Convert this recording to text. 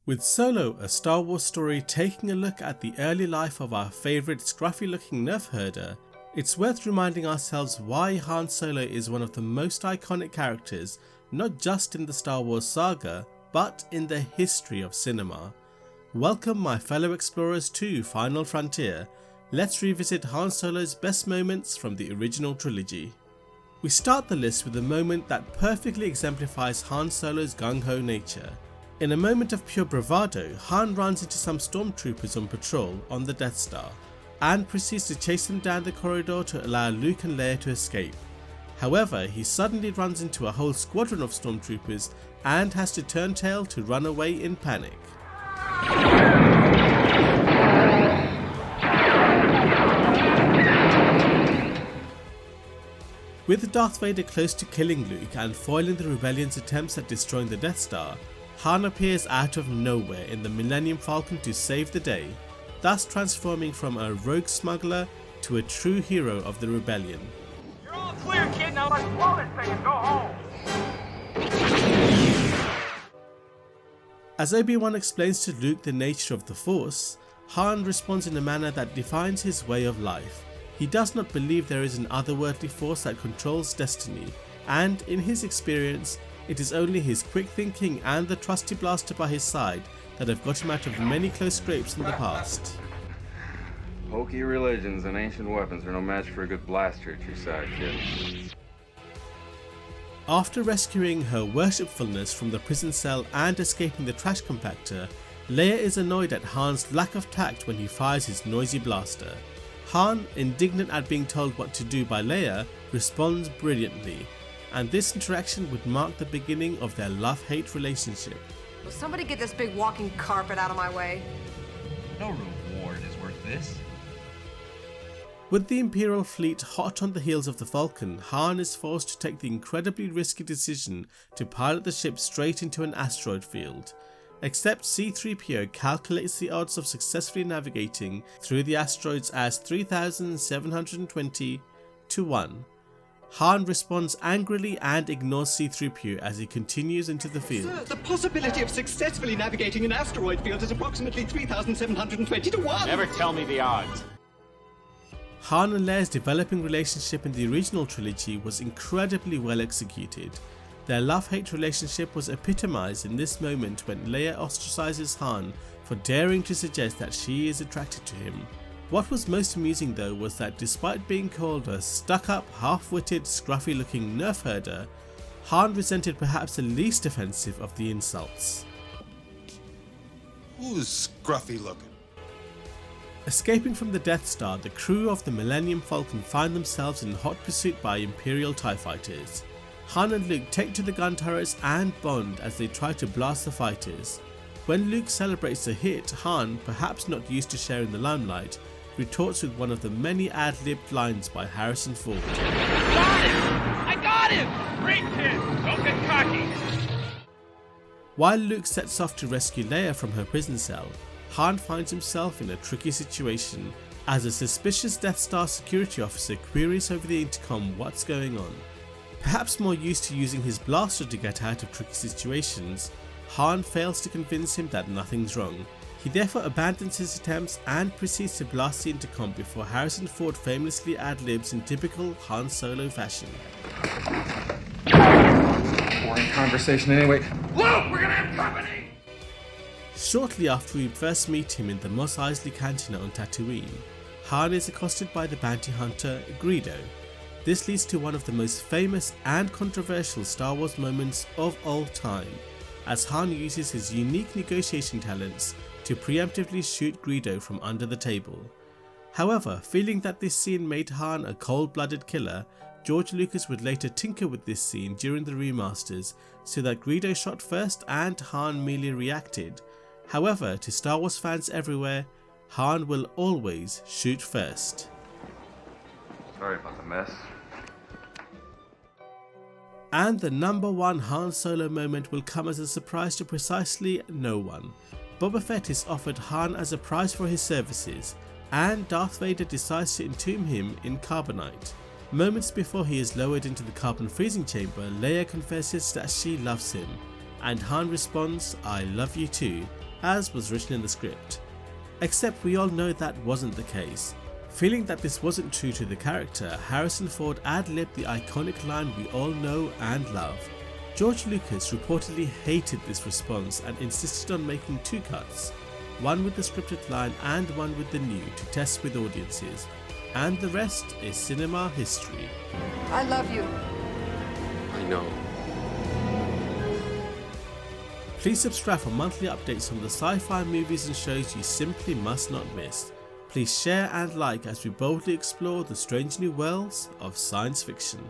With Solo, a Star Wars story taking a look at the early life of our favourite scruffy looking nerf herder, it's worth reminding ourselves why Han Solo is one of the most iconic characters, not just in the Star Wars saga, but in the history of cinema. Welcome my fellow explorers to Final Frontier. Let's revisit Han Solo's best moments from the original trilogy. We start the list with a moment that perfectly exemplifies Han Solo's gung-ho nature. In a moment of pure bravado, Han runs into some stormtroopers on patrol on the Death Star and proceeds to chase them down the corridor to allow Luke and Leia to escape. However, he suddenly runs into a whole squadron of stormtroopers and has to turn tail to run away in panic. With Darth Vader close to killing Luke and foiling the rebellion's attempts at destroying the Death Star, Han appears out of nowhere in the Millennium Falcon to save the day, thus transforming from a rogue smuggler to a true hero of the rebellion. You're all clear, kid. Now let's blow this thing and go home. As Obi-Wan explains to Luke the nature of the Force, Han responds in a manner that defines his way of life. He does not believe there is an otherworldly force that controls destiny, and in his experience, it is only his quick thinking and the trusty blaster by his side that have got him out of many close scrapes in the past. Hokey religions and ancient weapons are no match for a good blaster at your side, kid. After rescuing her worshipfulness from the prison cell and escaping the trash compactor, Leia is annoyed at Han's lack of tact when he fires his noisy blaster. Han, indignant at being told what to do by Leia, responds brilliantly, and this interaction would mark the beginning of their love-hate relationship. Will somebody get this big walking carpet out of my way? No reward is worth this. With the Imperial fleet hot on the heels of the Falcon, Han is forced to take the incredibly risky decision to pilot the ship straight into an asteroid field. Except C-3PO calculates the odds of successfully navigating through the asteroids as 3,720 to 1. Han responds angrily and ignores C-3PO as he continues into the field. Sir, the possibility of successfully navigating an asteroid field is approximately 3,720 to 1. Never tell me the odds. Han and Leia's developing relationship in the original trilogy was incredibly well executed. Their love-hate relationship was epitomized in this moment when Leia ostracizes Han for daring to suggest that she is attracted to him. What was most amusing though was that despite being called a stuck-up, half-witted, scruffy-looking nerf herder, Han resented perhaps the least offensive of the insults. Who's scruffy looking? Escaping from the Death Star, the crew of the Millennium Falcon find themselves in hot pursuit by Imperial TIE fighters. Han and Luke take to the gun turrets and bond as they try to blast the fighters. When Luke celebrates a hit, Han, perhaps not used to sharing the limelight, retorts with one of the many ad-libbed lines by Harrison Ford. Got him! I got him! Great, kid. Don't get cocky. While Luke sets off to rescue Leia from her prison cell, Han finds himself in a tricky situation as a suspicious Death Star security officer queries over the intercom what's going on. Perhaps more used to using his blaster to get out of tricky situations, Han fails to convince him that nothing's wrong. He therefore abandons his attempts and proceeds to blast the intercom before Harrison Ford famously ad-libs in typical Han Solo fashion. Boring conversation anyway. Luke, we're gonna have company! Shortly after we first meet him in the Mos Eisley Cantina on Tatooine, Han is accosted by the bounty hunter Greedo. This leads to one of the most famous and controversial Star Wars moments of all time, as Han uses his unique negotiation talents to preemptively shoot Greedo from under the table. However, feeling that this scene made Han a cold-blooded killer, George Lucas would later tinker with this scene during the remasters so that Greedo shot first and Han merely reacted. However, to Star Wars fans everywhere, Han will always shoot first. Sorry about the mess. And the number one Han Solo moment will come as a surprise to precisely no one. Boba Fett is offered Han as a prize for his services, and Darth Vader decides to entomb him in carbonite. Moments before he is lowered into the carbon freezing chamber, Leia confesses that she loves him, and Han responds, "I love you too," as was written in the script. Except we all know that wasn't the case. Feeling that this wasn't true to the character, Harrison Ford ad-libbed the iconic line we all know and love. George Lucas reportedly hated this response and insisted on making 2 cuts, one with the scripted line and one with the new to test with audiences, and the rest is cinema history. I love you. I know. Please subscribe for monthly updates on the sci-fi movies and shows you simply must not miss. Please share and like as we boldly explore the strange new worlds of science fiction.